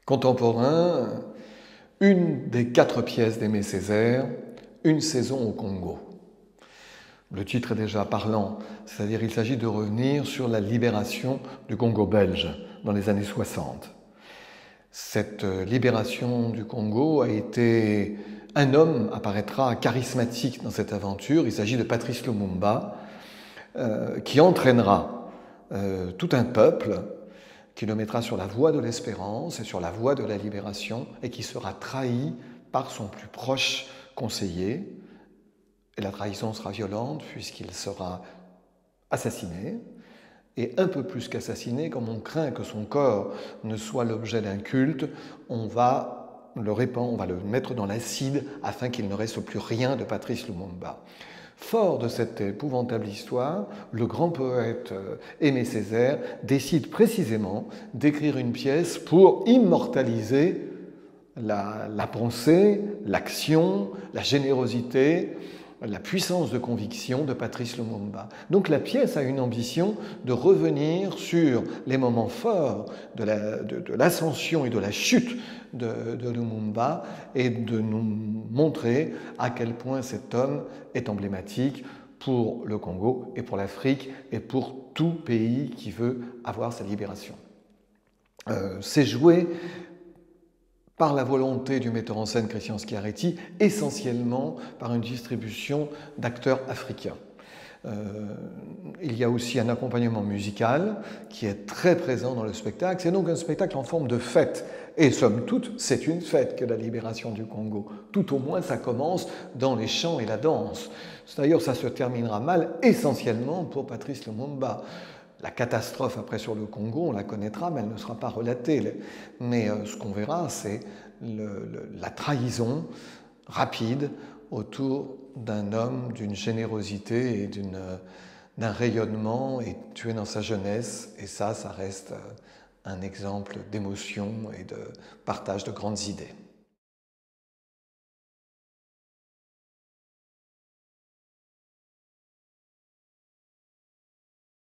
Contemporain, une des 4 pièces d'Aimé Césaire, Une saison au Congo. Le titre est déjà parlant, c'est-à-dire qu'il s'agit de revenir sur la libération du Congo belge dans les années 60. Cette libération du Congo a été... Un homme apparaîtra charismatique dans cette aventure, il s'agit de Patrice Lumumba, qui entraînera tout un peuple, qui le mettra sur la voie de l'espérance et sur la voie de la libération, et qui sera trahi par son plus proche conseiller. Et la trahison sera violente puisqu'il sera assassiné, et un peu plus qu'assassiné, comme on craint que son corps ne soit l'objet d'un culte, on va le répandre, on va le mettre dans l'acide afin qu'il ne reste plus rien de Patrice Lumumba. Fort de cette épouvantable histoire, le grand poète Aimé Césaire décide précisément d'écrire une pièce pour immortaliser la pensée, l'action, la générosité, la puissance de conviction de Patrice Lumumba. Donc la pièce a une ambition de revenir sur les moments forts de l'ascension et de la chute de Lumumba et de nous montrer à quel point cet homme est emblématique pour le Congo et pour l'Afrique et pour tout pays qui veut avoir sa libération. C'est joué par la volonté du metteur en scène Christian Schiaretti, essentiellement par une distribution d'acteurs africains. Il y a aussi un accompagnement musical qui est très présent dans le spectacle. C'est donc un spectacle en forme de fête. Et somme toute, c'est une fête que la libération du Congo. Tout au moins, ça commence dans les chants et la danse. D'ailleurs, ça se terminera mal, essentiellement pour Patrice Lumumba. La catastrophe après sur le Congo, on la connaîtra, mais elle ne sera pas relatée. Mais ce qu'on verra, c'est la trahison rapide autour d'un homme, d'une générosité et d'un rayonnement, et tué dans sa jeunesse. Et ça reste un exemple d'émotion et de partage de grandes idées.